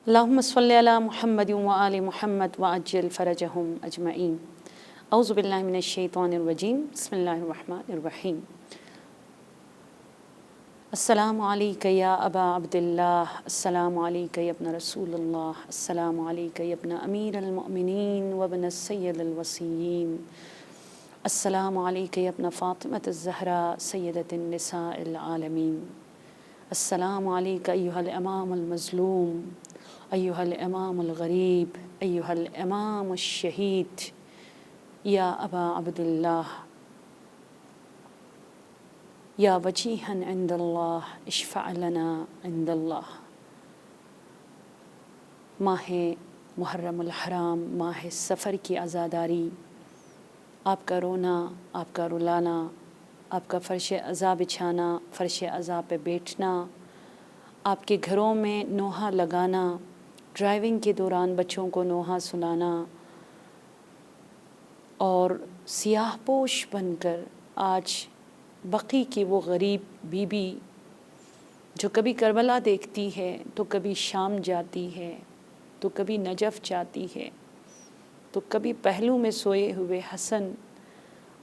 اللهم صل على محمد وآل محمد وعجل فرجهم أجمعين. أعوذ بالله من الشيطان الرجيم. بسم الله الرحمن الرحيم. السلام عليك يا أبا عبد الله، السلام عليك يا ابن رسول الله، السلام عليك يا ابن أمير المؤمنين وابن السيد الوصيين، السلام عليك يا ابن فاطمة الزهراء سيدة النساء العالمين، السلام عليك أيها الإمام المظلوم، أيها الإمام الغريب، أيها الإمام الشهيد، يا أبا عبد الله، يا وجيها عند الله اشفع لنا عند الله. ماہ محرم الحرام، ماہ سفر کی عزاداری، آپ کا رونا، آپ کا رلانا، آپ کا فرش عزا بچھانا، فرش عزا پہ بیٹھنا، آپ کے گھروں میں نوحہ لگانا، ڈرائیونگ کے دوران بچوں کو نوحہ سنانا اور سیاہ پوش بن کر آج بقی کی وہ غریب بی بی جو کبھی کربلا دیکھتی ہے تو کبھی شام جاتی ہے تو کبھی نجف جاتی ہے تو کبھی پہلو میں سوئے ہوئے حسن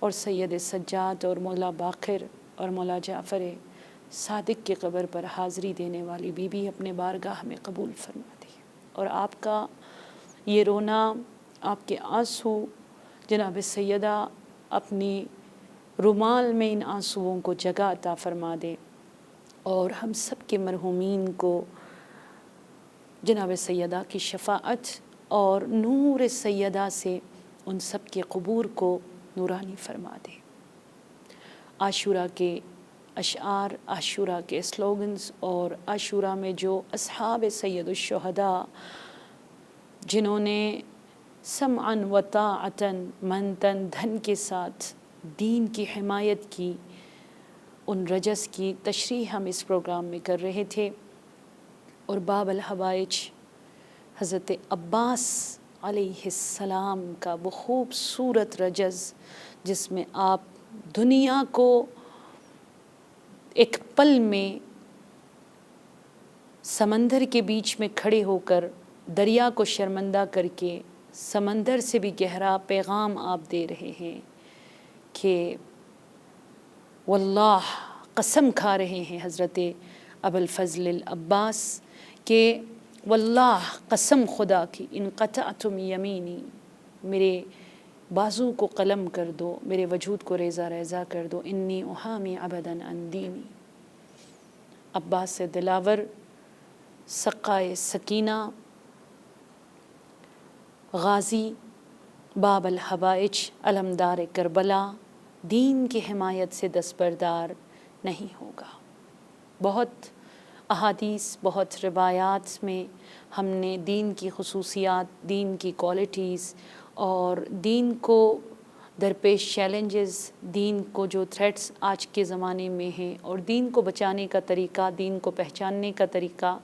اور سید سجاد اور مولا باقر اور مولا جعفر صادق کی قبر پر حاضری دینے والی بی بی اپنے بارگاہ میں قبول فرما دی. اور آپ کا یہ رونا، آپ کے آنسو، جناب سیدہ اپنی رومال میں ان آنسوؤں کو جگہ عطا فرما دے اور ہم سب کے مرحومین کو جناب سیدہ کی شفاعت اور نور سیدہ سے ان سب کے قبور کو نورانی فرما دے. عاشورہ کے اشعار، عاشورہ کے سلوگنز اور عاشورہ میں جو اصحاب سید الشہداء جنہوں نے سمعاً و طاعتاً من تن دھن کے ساتھ دین کی حمایت کی، ان رجس کی تشریح ہم اس پروگرام میں کر رہے تھے. اور باب الحوائج حضرت عباس علیہ السلام کا وہ خوبصورت رجز جس میں آپ دنیا کو ایک پل میں سمندر کے بیچ میں کھڑے ہو کر دریا کو شرمندہ کر کے سمندر سے بھی گہرا پیغام آپ دے رہے ہیں کہ واللہ، قسم کھا رہے ہیں حضرت ابوالفضل العباس کہ واللہ، قسم خدا کی، ان قطعتم یمینی، میرے بازو کو قلم کر دو، میرے وجود کو ریزہ ریزہ کر دو، انی احامی ابدا عن دینی. عباس سے دلاور، سقائے سکینہ، غازی، باب الحوائج، علمدار کربلا، دین کی حمایت سے دستبردار نہیں ہوگا. بہت احادیث، بہت روایات میں ہم نے دین کی خصوصیات، دین کی کوالٹیز اور دین کو درپیش چیلنجز، دین کو جو تھریٹس آج کے زمانے میں ہیں اور دین کو بچانے کا طریقہ، دین کو پہچاننے کا طریقہ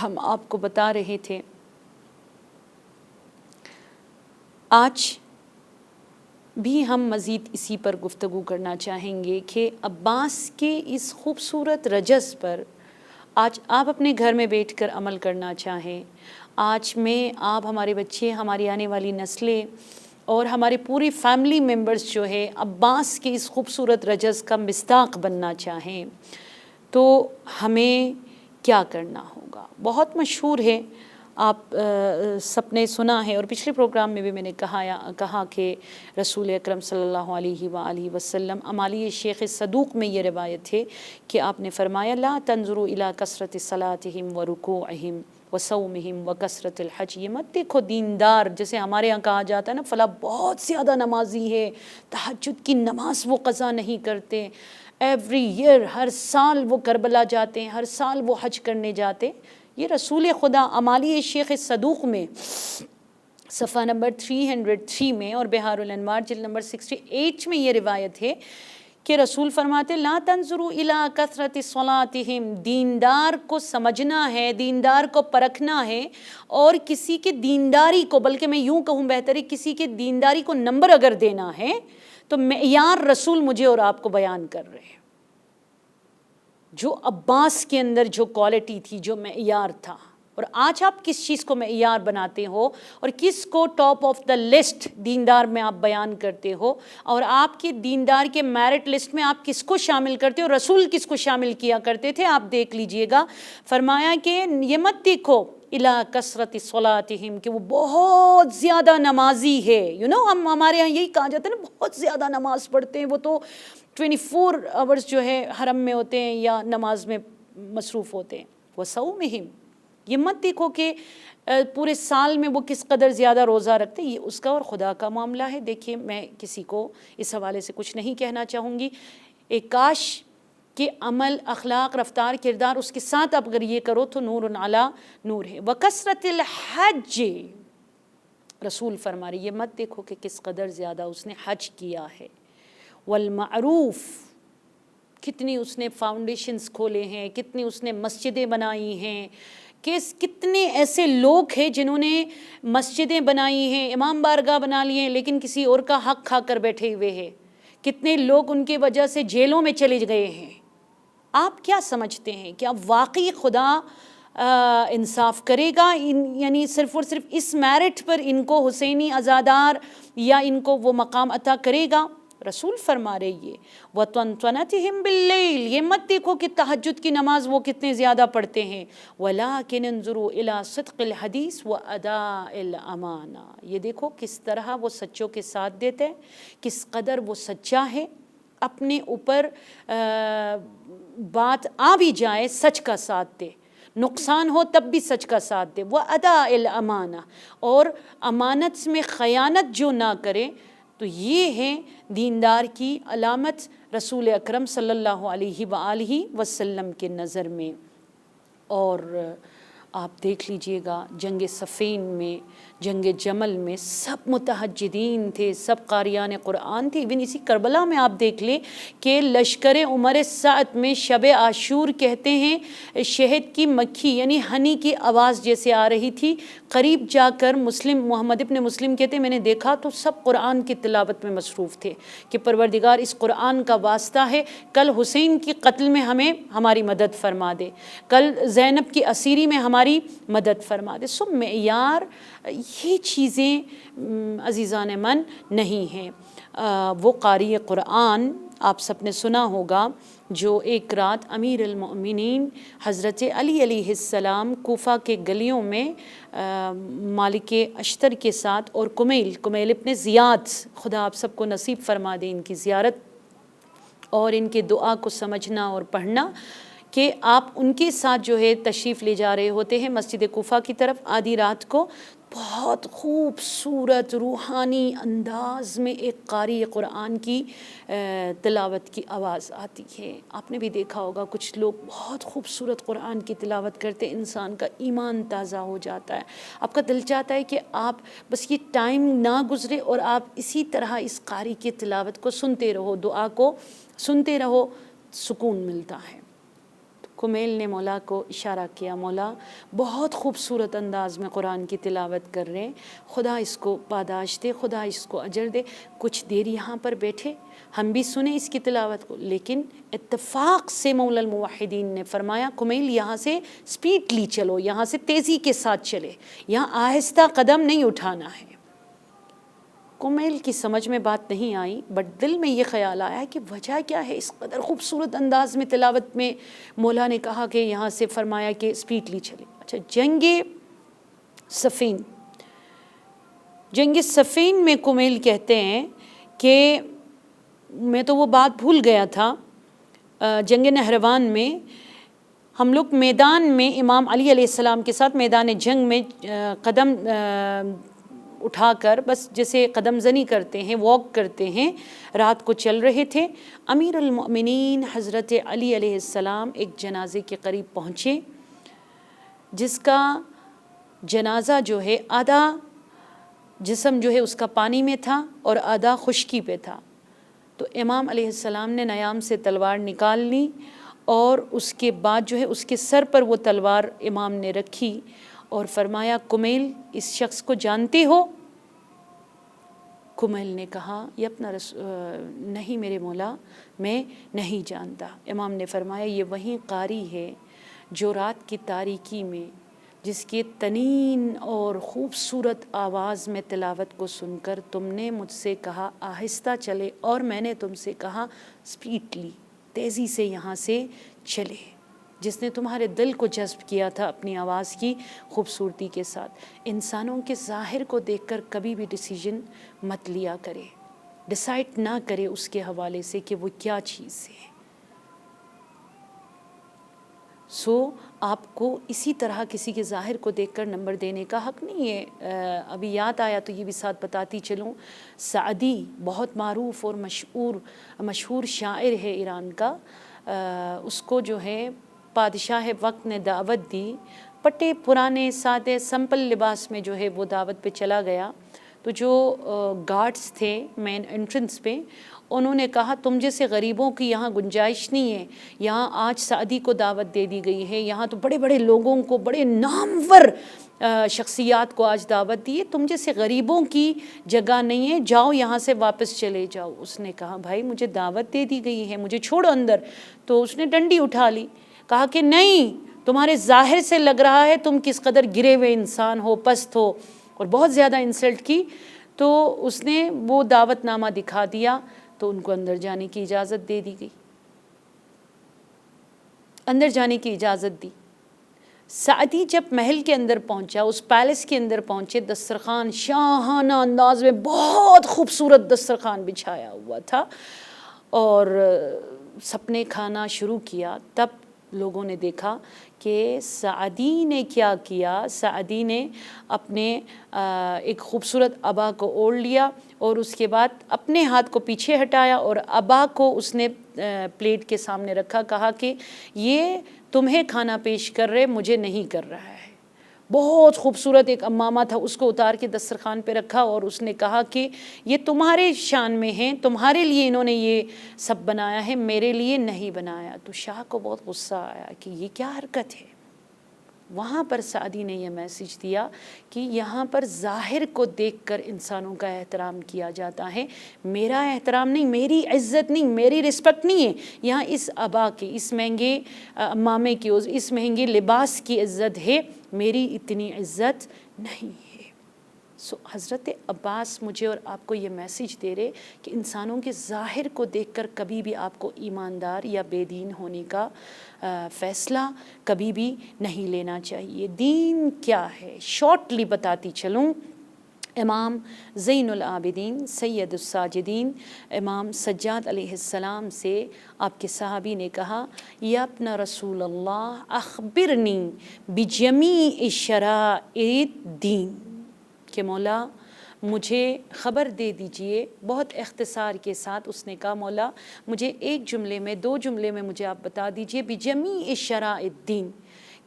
ہم آپ کو بتا رہے تھے. آج بھی ہم مزید اسی پر گفتگو کرنا چاہیں گے کہ عباس کے اس خوبصورت رجز پر آج آپ اپنے گھر میں بیٹھ کر عمل کرنا چاہیں. آج میں، آپ، ہمارے بچے، ہماری آنے والی نسلیں اور ہمارے پوری فیملی ممبرز جو ہے عباس کے اس خوبصورت رجز کا مصداق بننا چاہیں تو ہمیں کیا کرنا ہوگا؟ بہت مشہور ہے، آپ سب نے سنا ہے اور پچھلے پروگرام میں بھی میں نے کہا کہ رسول اکرم صلی اللہ علیہ وآلہ وسلم، امالی شیخ صدوق میں یہ روایت ہے کہ آپ نے فرمایا لا تنظروا الی کثرت صلاتہم ورکوعہم وصومہم وکثرت الحج. یہ مت دیکھو دیندار، جیسے ہمارے یہاں کہا جاتا ہے نا فلاں بہت زیادہ نمازی ہے، تہجد کی نماز وہ قضا نہیں کرتے، ایوری ایئر، ہر سال وہ کربلا جاتے ہیں، ہر سال وہ حج کرنے جاتے. یہ رسول خدا امالی شیخ صدوق میں صفحہ نمبر 303 میں اور بحار الانوار جلد نمبر 68 میں یہ روایت ہے کہ رسول فرماتے لا تنظروا الی کثرت صلاتہم. دیندار کو سمجھنا ہے، دیندار کو پرکھنا ہے اور کسی کے دینداری کو، بلکہ میں یوں کہوں بہتر ہے کسی کے دینداری کو نمبر اگر دینا ہے تو معیار رسول مجھے اور آپ کو بیان کر رہے ہیں. جو عباس کے اندر جو کوالٹی تھی، جو معیار تھا، اور آج آپ کس چیز کو معیار بناتے ہو اور کس کو ٹاپ آف دا لسٹ دیندار میں آپ بیان کرتے ہو، اور آپ کی دیندار کے میرٹ لسٹ میں آپ کس کو شامل کرتے ہو، رسول کس کو شامل کیا کرتے تھے، آپ دیکھ لیجئے گا۔ فرمایا کہ یہ مت دیکھو الا کثرت صلاتہم، کہ وہ بہت زیادہ نمازی ہے، ہمارے یہاں یہی کہا جاتا ہے نا، بہت زیادہ نماز پڑھتے ہیں، وہ تو 24 آورز جو ہے حرم میں ہوتے ہیں یا نماز میں مصروف ہوتے ہیں۔ وصومہم، یہ مت دیکھو کہ پورے سال میں وہ کس قدر زیادہ روزہ رکھتے ہیں، یہ اس کا اور خدا کا معاملہ ہے۔ دیکھیے میں کسی کو اس حوالے سے کچھ نہیں کہنا چاہوں گی، ایک کاش کہ عمل، اخلاق، رفتار، کردار اس کے ساتھ اب اگر یہ کرو تو نور علی نور ہے۔ وکثرت الحج، رسول فرما رہے یہ مت دیکھو کہ کس قدر زیادہ اس نے حج کیا ہے۔ والمعروف، کتنی اس نے فاؤنڈیشنز کھولے ہیں، کتنی اس نے مسجدیں بنائی ہیں، کتنے ایسے لوگ ہیں جنہوں نے مسجدیں بنائی ہیں، امام بارگاہ بنا لیے ہیں، لیکن کسی اور کا حق کھا کر بیٹھے ہوئے ہیں، کتنے لوگ ان کے وجہ سے جیلوں میں چلے گئے ہیں۔ آپ کیا سمجھتے ہیں کہ اب واقعی خدا انصاف کرے گا، یعنی صرف اور صرف اس میرٹ پر ان کو حسینی عزادار یا ان کو وہ مقام عطا کرے گا؟ رسول فرما رہے یہ وَطَنْطَنَتِهِمْ بِاللَّيْلِ، یہ مت دیکھو کہ تہجد کی نماز وہ کتنے زیادہ پڑھتے ہیں، وَلَٰكِنْ انظُرُوا إِلَىٰ صِدْقِ الْحَدِيثِ وَأَدَاءِ الْأَمَانَةِ، یہ دیکھو کس طرح وہ سچوں کے ساتھ دیتے ہیں، کس قدر وہ سچا ہے، اپنے اوپر بات آ بھی جائے سچ کا ساتھ دے، نقصان ہو تب بھی سچ کا ساتھ دے، وَأَدَاءِ الْأَمَانَةِ، اور امانت میں خیانت جو نہ کرے۔ تو یہ ہے دیندار کی علامت رسول اکرم صلی اللہ علیہ وآلہ وسلم کے نظر میں۔ اور آپ دیکھ لیجئے گا جنگ صفین میں، جنگ جمل میں سب متہجدین تھے، سب قاریان قرآن تھے۔ ایون اسی کربلا میں آپ دیکھ لیں کہ لشکر عمر سعد میں شب عاشور کہتے ہیں شہد کی مکھی یعنی ہنی کی آواز جیسے آ رہی تھی، قریب جا کر مسلم محمد ابن مسلم کہتے ہیں میں نے دیکھا تو سب قرآن کی تلاوت میں مصروف تھے کہ پروردگار اس قرآن کا واسطہ ہے، کل حسین کی قتل میں ہمیں ہماری مدد فرما دے، کل زینب کی اسیری میں ہماری مدد فرما دے۔ سب معیار یہ چیزیں عزیزان من نہیں ہیں۔ وہ قاری قرآن آپ سب نے سنا ہوگا جو ایک رات امیر المؤمنین حضرت علی علیہ السلام کوفہ کے گلیوں میں مالک اشتر کے ساتھ اور کمیل ابن زیاد، خدا آپ سب کو نصیب فرما دے ان کی زیارت اور ان کے دعا کو سمجھنا اور پڑھنا، کہ آپ ان کے ساتھ جو ہے تشریف لے جا رہے ہوتے ہیں مسجد کوفہ کی طرف آدھی رات کو، بہت خوبصورت روحانی انداز میں ایک قاری قرآن کی تلاوت کی آواز آتی ہے۔ آپ نے بھی دیکھا ہوگا کچھ لوگ بہت خوبصورت قرآن کی تلاوت کرتے، انسان کا ایمان تازہ ہو جاتا ہے، آپ کا دل چاہتا ہے کہ آپ بس یہ ٹائم نہ گزرے اور آپ اسی طرح اس قاری کی تلاوت کو سنتے رہو، دعا کو سنتے رہو، سکون ملتا ہے۔ کمیل نے مولا کو اشارہ کیا، مولا بہت خوبصورت انداز میں قرآن کی تلاوت کر رہے ہیں، خدا اس کو پاداش دے، خدا اس کو اجر دے، کچھ دیر یہاں پر بیٹھے ہم بھی سنیں اس کی تلاوت کو۔ لیکن اتفاق سے مولا الموحدین نے فرمایا کمیل یہاں سے سپیڈلی چلو، یہاں سے تیزی کے ساتھ چلے، یہاں آہستہ قدم نہیں اٹھانا ہے۔ کمیل کی سمجھ میں بات نہیں آئی، بٹ دل میں یہ خیال آیا کہ وجہ کیا ہے، اس قدر خوبصورت انداز میں تلاوت میں مولا نے کہا کہ یہاں سے فرمایا کہ سپیڈلی چلے۔ اچھا، جنگ صفین میں کمیل کہتے ہیں کہ میں تو وہ بات بھول گیا تھا، جنگ نہروان میں ہم لوگ میدان میں امام علی علیہ السلام کے ساتھ میدان جنگ میں قدم اٹھا کر بس جیسے قدم زنی کرتے ہیں، واک کرتے ہیں، رات کو چل رہے تھے۔ امیر المؤمنین حضرت علی علیہ السلام ایک جنازے کے قریب پہنچے جس کا جنازہ جو ہے آدھا جسم جو ہے اس کا پانی میں تھا اور آدھا خشکی پہ تھا۔ تو امام علیہ السلام نے نیام سے تلوار نکال لی اور اس کے بعد جو ہے اس کے سر پر وہ تلوار امام نے رکھی اور فرمایا کمیل اس شخص کو جانتے ہو؟ کمیل نے کہا یہ اپنا نہیں میرے مولا میں نہیں جانتا۔ امام نے فرمایا یہ وہی قاری ہے جو رات کی تاریکی میں جس کی تنین اور خوبصورت آواز میں تلاوت کو سن کر تم نے مجھ سے کہا آہستہ چلے، اور میں نے تم سے کہا اسپیڈلی، تیزی سے یہاں سے چلے، جس نے تمہارے دل کو جذب کیا تھا اپنی آواز کی خوبصورتی کے ساتھ۔ انسانوں کے ظاہر کو دیکھ کر کبھی بھی ڈیسیجن مت لیا کرے، ڈیسائیڈ نہ کرے اس کے حوالے سے کہ وہ کیا چیز ہے۔ آپ کو اسی طرح کسی کے ظاہر کو دیکھ کر نمبر دینے کا حق نہیں ہے۔ ابھی یاد آیا تو یہ بھی ساتھ بتاتی چلوں، سعدی بہت معروف اور مشہور شاعر ہے ایران کا، اس کو جو ہے بادشاہ وقت نے دعوت دی، پٹے پرانے سادے سمپل لباس میں جو ہے وہ دعوت پہ چلا گیا، تو جو گارڈز تھے مین انٹرنس پہ، انہوں نے کہا تم جیسے غریبوں کی یہاں گنجائش نہیں ہے، یہاں آج سعدی کو دعوت دے دی گئی ہے، یہاں تو بڑے بڑے لوگوں کو، بڑے نامور شخصیات کو آج دعوت دی ہے، تم جیسے غریبوں کی جگہ نہیں ہے، جاؤ یہاں سے واپس چلے جاؤ۔ اس نے کہا بھائی مجھے دعوت دے دی گئی ہے، مجھے چھوڑو اندر۔ تو اس نے ڈنڈی اٹھا لی، کہا کہ نہیں، تمہارے ظاہر سے لگ رہا ہے تم کس قدر گرے ہوئے انسان ہو، پست ہو، اور بہت زیادہ انسلٹ کی۔ تو اس نے وہ دعوت نامہ دکھا دیا، تو ان کو اندر جانے کی اجازت دے دی گئی، اندر جانے کی اجازت دی۔ سعدی جب محل کے اندر پہنچا، اس پیلس کے اندر پہنچے، دسترخوان شاہانہ انداز میں بہت خوبصورت دسترخوان بچھایا ہوا تھا، اور سب نے کھانا شروع کیا۔ تب لوگوں نے دیکھا کہ سعدی نے کیا کیا، سعدی نے اپنے ایک خوبصورت عبا کو اوڑھ لیا، اور اس کے بعد اپنے ہاتھ کو پیچھے ہٹایا اور عبا کو اس نے پلیٹ کے سامنے رکھا، کہا کہ یہ تمہیں کھانا پیش کر رہے، مجھے نہیں کر رہا ہے۔ بہت خوبصورت ایک امامہ تھا، اس کو اتار کے دسترخوان پہ رکھا، اور اس نے کہا کہ یہ تمہارے شان میں ہیں، تمہارے لیے انہوں نے یہ سب بنایا ہے، میرے لیے نہیں بنایا۔ تو شاہ کو بہت غصہ آیا کہ یہ کیا حرکت ہے۔ وہاں پر سعدی نے یہ میسج دیا کہ یہاں پر ظاہر کو دیکھ کر انسانوں کا احترام کیا جاتا ہے، میرا احترام نہیں، میری عزت نہیں، میری رسپیکٹ نہیں ہے، یہاں اس عبا کی، اس مہنگے امامے کی، اس مہنگے لباس کی عزت ہے، میری اتنی عزت نہیں ہے۔ حضرت عباس مجھے اور آپ کو یہ میسج دے رہے کہ انسانوں کے ظاہر کو دیکھ کر کبھی بھی آپ کو ایماندار یا بے دین ہونے کا فیصلہ کبھی بھی نہیں لینا چاہیے۔ دین کیا ہے شارٹلی بتاتی چلوں۔ امام زین العابدین سید الساجدین امام سجاد علیہ السلام سے آپ کے صحابی نے کہا، یا ابن رسول اللہ اخبرنی بجمیع شرائع الدین، کہ مولا مجھے خبر دے دیجئے۔ بہت اختصار کے ساتھ اس نے کہا مولا مجھے ایک جملے میں، دو جملے میں مجھے آپ بتا دیجئے بجمیع شرائع الدین،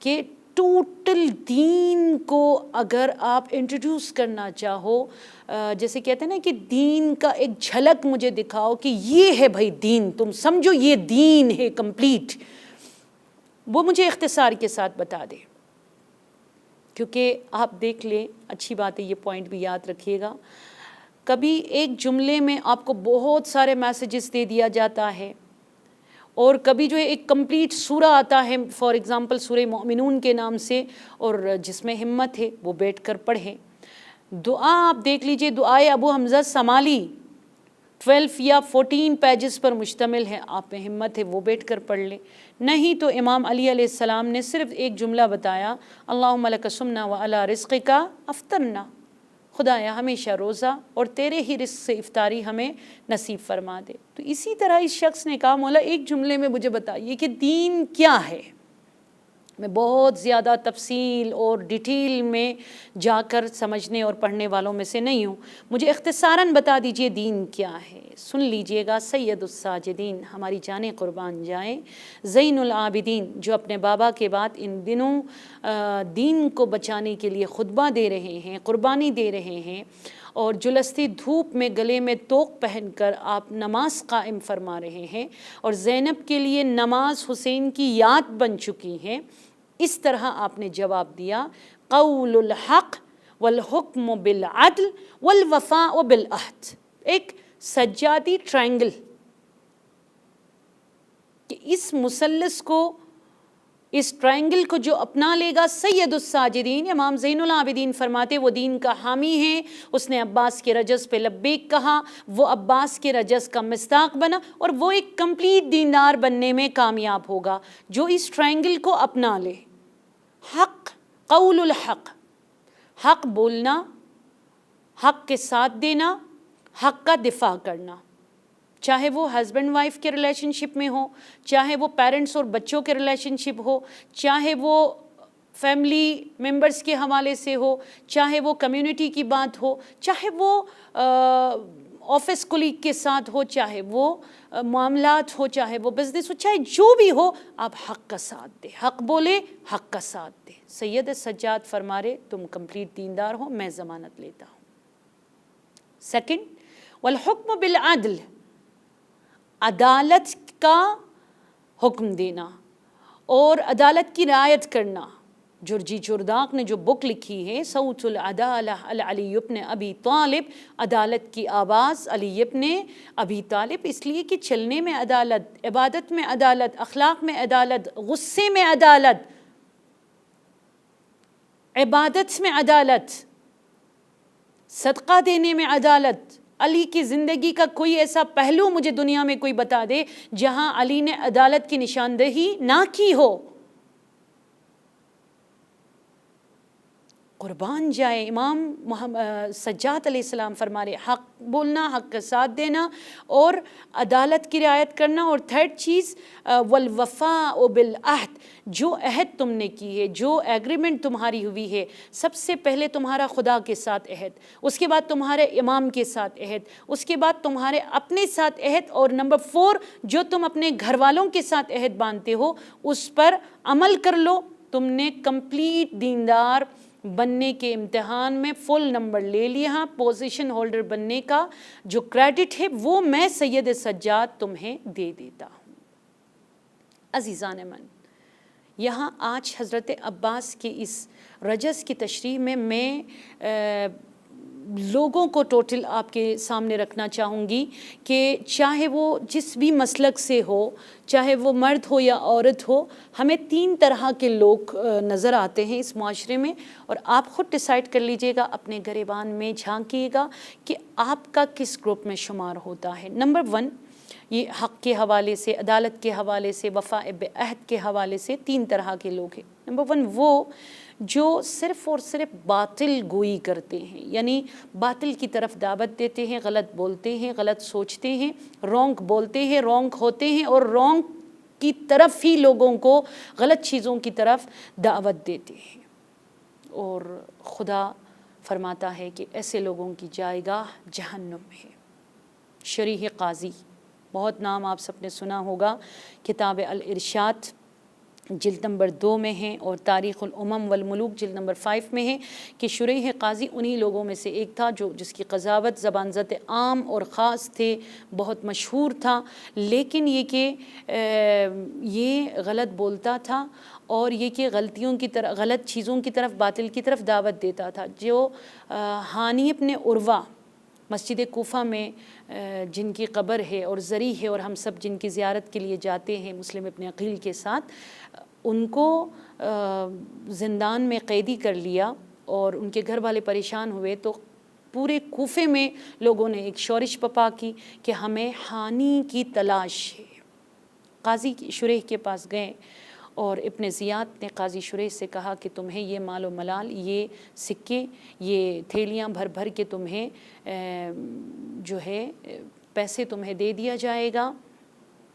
کہ ٹوٹل دین کو اگر آپ انٹروڈیوس کرنا چاہو، جیسے کہتے ہیں نا کہ دین کا ایک جھلک مجھے دکھاؤ کہ یہ ہے بھائی دین، تم سمجھو یہ دین ہے کمپلیٹ، وہ مجھے اختصار کے ساتھ بتا دے۔ کیونکہ آپ دیکھ لیں، اچھی بات ہے، یہ پوائنٹ بھی یاد رکھیے گا، کبھی ایک جملے میں آپ کو بہت سارے میسیجز دے دیا جاتا ہے، اور کبھی جو ہے ایک کمپلیٹ سورہ آتا ہے، فار ایگزامپل سورہ مومنون کے نام سے، اور جس میں ہمت ہے وہ بیٹھ کر پڑھیں۔ دعا آپ دیکھ لیجئے، دعائے ابو حمزہ سمالی 12 یا 14 پیجز پر مشتمل ہے، آپ میں ہمت ہے وہ بیٹھ کر پڑھ لیں۔ نہیں تو امام علی علیہ السلام نے صرف ایک جملہ بتایا، اللہم لک صمنا وعلی رزقک افطرنا، خدایا ہمیشہ روزہ اور تیرے ہی رزق سے افطاری ہمیں نصیب فرما دے۔ تو اسی طرح اس شخص نے کہا مولا ایک جملے میں مجھے بتائیے کہ دین کیا ہے۔ میں بہت زیادہ تفصیل اور ڈیٹیل میں جا کر سمجھنے اور پڑھنے والوں میں سے نہیں ہوں، مجھے اختصاراً بتا دیجئے دین کیا ہے۔ سن لیجئے گا، سید الساجدین ہماری جانیں قربان جائیں، زین العابدین جو اپنے بابا کے بعد ان دنوں دین کو بچانے کے لیے خطبہ دے رہے ہیں، قربانی دے رہے ہیں، اور جلستی دھوپ میں گلے میں توق پہن کر آپ نماز قائم فرما رہے ہیں، اور زینب کے لیے نماز حسین کی یاد بن چکی ہے۔ اس طرح آپ نے جواب دیا، قول الحق والحکم بالعدل والوفاء بالعہد، ایک سجادی ٹرائنگل، کہ اس مثلث کو اس ٹرائنگل کو جو اپنا لے گا سید الساجدین، امام زین العابدین فرماتے وہ دین کا حامی ہے. اس نے عباس کے رجز پہ لبیک کہا، وہ عباس کے رجز کا مصداق بنا اور وہ ایک کمپلیٹ دیندار بننے میں کامیاب ہوگا جو اس ٹرائنگل کو اپنا لے. حق، قول الحق، حق بولنا، حق کے ساتھ دینا، حق کا دفاع کرنا، چاہے وہ ہسبینڈ وائف کے ریلیشن شپ میں ہو، چاہے وہ پیرنٹس اور بچوں کے ریلیشن شپ ہو، چاہے وہ فیملی ممبرس کے حوالے سے ہو، چاہے وہ کمیونٹی کی بات ہو، چاہے وہ آفس کولیگ کے ساتھ ہو، چاہے وہ معاملات ہو، چاہے وہ بزنس ہو، چاہے جو بھی ہو، آپ حق کا ساتھ دیں، حق بولے، حق کا ساتھ دیں. سید سجاد فرما رہے تم کمپلیٹ دیندار ہو، میں ضمانت لیتا ہوں. سیکنڈ، والحکم بالعدل، عدالت کا حکم دینا اور عدالت کی رعایت کرنا. جرجی چرداق نے جو بک لکھی ہے صوت العدالہ علی ابن ابی طالب، عدالت کی آواز علی ابن ابی طالب، اس لیے کہ چلنے میں عدالت، عبادت میں عدالت، اخلاق میں عدالت، غصے میں عدالت، عبادت میں عدالت، صدقہ دینے میں عدالت. علی کی زندگی کا کوئی ایسا پہلو مجھے دنیا میں کوئی بتا دے جہاں علی نے عدالت کی نشاندہی نہ کی ہو. قربان جائے امام سجاد علیہ السلام فرما رہے حق بولنا، حق کا ساتھ دینا اور عدالت کی رعایت کرنا. اور تھرڈ چیز والوفاء بالعہد، جو عہد تم نے کی ہے، جو ایگریمنٹ تمہاری ہوئی ہے، سب سے پہلے تمہارا خدا کے ساتھ عہد، اس کے بعد تمہارے امام کے ساتھ عہد، اس کے بعد تمہارے اپنے ساتھ عہد، اور نمبر 4 جو تم اپنے گھر والوں کے ساتھ عہد باندھتے ہو اس پر عمل کر لو. تم نے کمپلیٹ دیندار بننے کے امتحان میں فل نمبر لے لیا. پوزیشن ہولڈر بننے کا جو کریڈٹ ہے وہ میں سید سجاد تمہیں دے دیتا ہوں. عزیزان من، یہاں آج حضرت عباس کے اس رجز کی تشریح میں لوگوں کو ٹوٹل آپ کے سامنے رکھنا چاہوں گی کہ چاہے وہ جس بھی مسلک سے ہو، چاہے وہ مرد ہو یا عورت ہو، ہمیں 3 طرح کے لوگ نظر آتے ہیں اس معاشرے میں. اور آپ خود ڈیسائیڈ کر لیجئے گا، اپنے گریبان میں جھانکیے گا کہ آپ کا کس گروپ میں شمار ہوتا ہے. نمبر 1، یہ حق کے حوالے سے، عدالت کے حوالے سے، وفاء بعہد کے حوالے سے 3 طرح کے لوگ ہیں. نمبر 1 وہ جو صرف اور صرف باطل گوئی کرتے ہیں، یعنی باطل کی طرف دعوت دیتے ہیں، غلط بولتے ہیں، غلط سوچتے ہیں، رونگ بولتے ہیں، رونگ ہوتے ہیں اور رونگ کی طرف ہی لوگوں کو، غلط چیزوں کی طرف دعوت دیتے ہیں. اور خدا فرماتا ہے کہ ایسے لوگوں کی جائے گاہ جہنم ہے. شریح قاضی، بہت نام آپ سب نے سنا ہوگا، کتاب الارشاد جلد نمبر 2 میں ہیں اور تاریخ الامم والملوک جلد نمبر 5 میں ہے کہ شریح قاضی انہی لوگوں میں سے ایک تھا جس کی قضاوت زبان زد عام اور خاص تھے، بہت مشہور تھا. لیکن یہ کہ یہ غلط بولتا تھا اور یہ کہ غلطیوں کی طرف، غلط چیزوں کی طرف، باطل کی طرف دعوت دیتا تھا. جو ہانی ابن عروہ مسجد کوفہ میں جن کی قبر ہے اور زری ہے اور ہم سب جن کی زیارت کے لیے جاتے ہیں مسلم ابن عقیل کے ساتھ، ان کو زندان میں قیدی کر لیا اور ان کے گھر والے پریشان ہوئے تو پورے کوفے میں لوگوں نے ایک شورش پپا کی کہ ہمیں ہانی کی تلاش ہے. قاضی شریح کے پاس گئے اور ابن زیاد نے قاضی شریح سے کہا کہ تمہیں یہ مال و ملال، یہ سکے، یہ تھیلیاں بھر بھر کے تمہیں جو ہے پیسے تمہیں دے دیا جائے گا.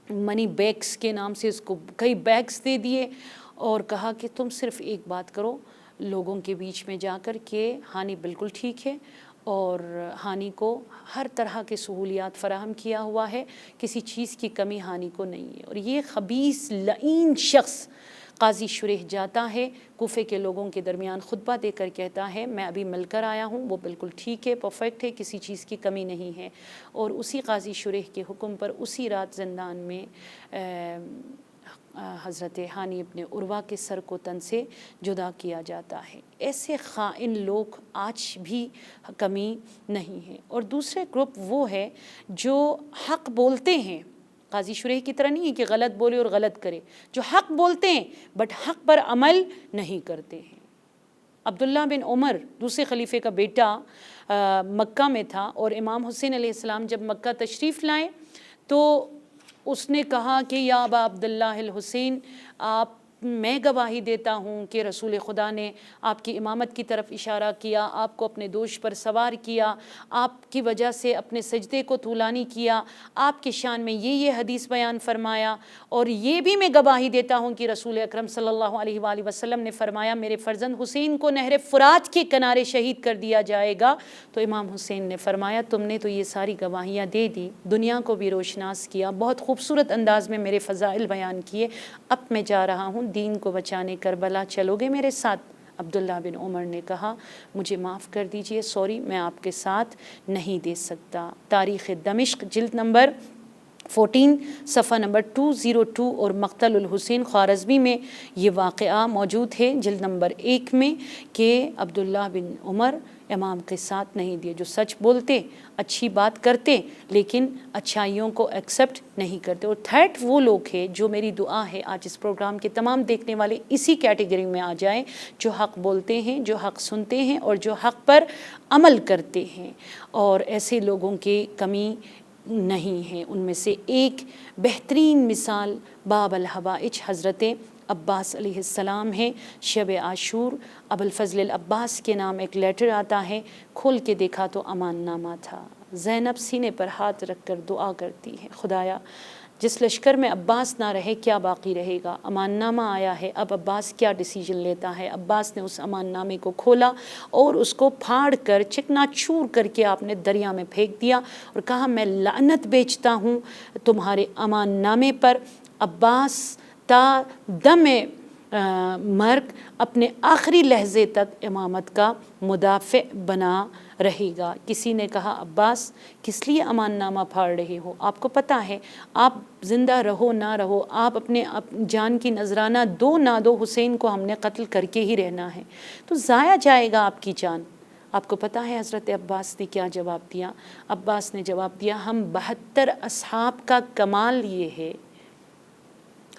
منی بیگس کے نام سے اس کو کئی بیگس دے دیے اور کہا کہ تم صرف ایک بات کرو لوگوں کے بیچ میں جا کر کہ ہانی بالکل ٹھیک ہے اور ہانی کو ہر طرح کے سہولیات فراہم کیا ہوا ہے، کسی چیز کی کمی ہانی کو نہیں ہے. اور یہ خبیث لعین شخص قاضی شریح جاتا ہے کوفے کے لوگوں کے درمیان خطبہ دے کر کہتا ہے میں ابھی مل کر آیا ہوں، وہ بالکل ٹھیک ہے، پرفیکٹ ہے، کسی چیز کی کمی نہیں ہے. اور اسی قاضی شریح کے حکم پر اسی رات زندان میں حضرت ہانی ابن عروہ کے سر کو تن سے جدا کیا جاتا ہے. ایسے خائن لوگ آج بھی کمی نہیں ہیں. اور دوسرے گروپ وہ ہے جو حق بولتے ہیں قاضی شریح کی طرح نہیں ہے کہ غلط بولے اور غلط کرے، جو حق بولتے ہیں بٹ حق پر عمل نہیں کرتے ہیں۔ عبداللہ بن عمر دوسرے خلیفے کا بیٹا مکہ میں تھا، اور امام حسین علیہ السلام جب مکہ تشریف لائے تو اس نے کہا کہ یا ابا عبداللہ الحسین، میں گواہی دیتا ہوں کہ رسول خدا نے آپ کی امامت کی طرف اشارہ کیا، آپ کو اپنے دوش پر سوار کیا، آپ کی وجہ سے اپنے سجدے کو طولانی کیا، آپ کے شان میں یہ حدیث بیان فرمایا، اور یہ بھی میں گواہی دیتا ہوں کہ رسول اکرم صلی اللہ علیہ وآلہ وسلم نے فرمایا میرے فرزند حسین کو نہر فرات کے کنارے شہید کر دیا جائے گا۔ تو امام حسین نے فرمایا تم نے تو یہ ساری گواہیاں دے دی، دنیا کو بھی روشناس کیا، بہت خوبصورت انداز میں میرے فضائل بیان کیے، اب میں جا رہا ہوں دین کو بچانے، کربلا چلو گے میرے ساتھ؟ عبداللہ بن عمر نے کہا مجھے معاف کر دیجئے، سوری، میں آپ کے ساتھ نہیں دے سکتا۔ تاریخ دمشق جلد نمبر 14 صفحہ نمبر 202 اور مقتل الحسین خوارزمی میں یہ واقعہ موجود ہے جلد نمبر 1 میں، کہ عبداللہ بن عمر امام کے ساتھ نہیں دیے، جو سچ بولتے، اچھی بات کرتے لیکن اچھائیوں کو ایکسیپٹ نہیں کرتے۔ اور تھرڈ وہ لوگ ہیں، جو میری دعا ہے آج اس پروگرام کے تمام دیکھنے والے اسی کیٹیگری میں آ جائیں، جو حق بولتے ہیں، جو حق سنتے ہیں اور جو حق پر عمل کرتے ہیں، اور ایسے لوگوں کی کمی نہیں ہے۔ ان میں سے ایک بہترین مثال باب الحوائج حضرت عباس علیہ السلام ہے۔ شب عاشور ابوالفضل العباس کے نام ایک لیٹر آتا ہے، کھول کے دیکھا تو امان نامہ تھا۔ زینب سینے پر ہاتھ رکھ کر دعا کرتی ہے، خدایا جس لشکر میں عباس نہ رہے کیا باقی رہے گا؟ امان نامہ آیا ہے، اب عباس کیا ڈیسیجن لیتا ہے؟ عباس نے اس امان نامے کو کھولا اور اس کو پھاڑ کر چکنا چور کر کے آپ نے دریا میں پھینک دیا اور کہا میں لعنت بیچتا ہوں تمہارے امان نامے پر۔ عباس تا دم مرگ اپنے آخری لحظے تک امامت کا مدافع بنا رہے گا۔ کسی نے کہا عباس کس لیے امان نامہ پھاڑ رہے ہو؟ آپ کو پتہ ہے آپ زندہ رہو نہ رہو، آپ اپنے جان کی نذرانہ دو نہ دو، حسین کو ہم نے قتل کر کے ہی رہنا ہے، تو ضائع جائے گا آپ کی جان۔ آپ کو پتہ ہے حضرت عباس نے کیا جواب دیا؟ عباس نے جواب دیا ہم 72 اصحاب کا کمال یہ ہے،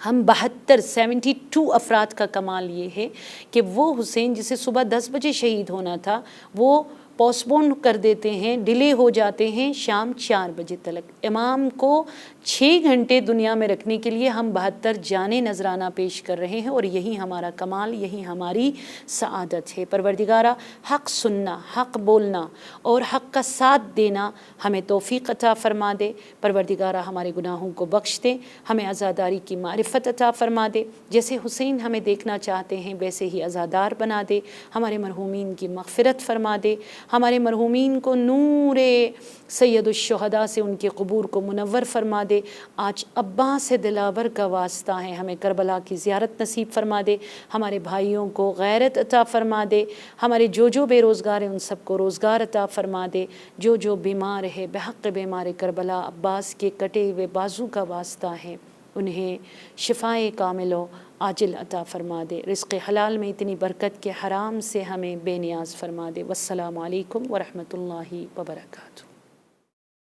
ہم 72 افراد کا کمال یہ ہے کہ وہ حسین جسے صبح 10 بجے شہید ہونا تھا وہ پوسٹ پون کر دیتے ہیں، ڈیلے ہو جاتے ہیں شام 4 بجے تلک۔ امام کو 6 گھنٹے دنیا میں رکھنے کے لیے ہم 72 جانیں نذرانہ پیش کر رہے ہیں، اور یہی ہمارا کمال، یہی ہماری سعادت ہے۔ پروردگارہ حق سننا، حق بولنا اور حق کا ساتھ دینا ہمیں توفیق عطا فرما دے۔ پروردگارہ ہمارے گناہوں کو بخش دے، ہمیں عزاداری کی معرفت عطا فرما دے، جیسے حسین ہمیں دیکھنا چاہتے ہیں ویسے ہی عزادار بنا دے، ہمارے مرحومین کی مغفرت فرما دے، ہمارے مرحومین کو نور سید الشہداء سے ان کے قبور کو منور فرما دے۔ آج عباس دلاور کا واسطہ ہے، ہمیں کربلا کی زیارت نصیب فرما دے، ہمارے بھائیوں کو غیرت عطا فرما دے، ہمارے جو بے روزگار ہیں ان سب کو روزگار عطا فرما دے، جو بیمار ہے بحق بیمار کربلا عباس کے کٹے ہوئے بازو کا واسطہ ہے انہیں شفائے کامل و عاجل عطا فرما دے، رزق حلال میں اتنی برکت کے حرام سے ہمیں بے نیاز فرما دے۔ والسلام علیکم ورحمۃ اللہ وبرکاتہ۔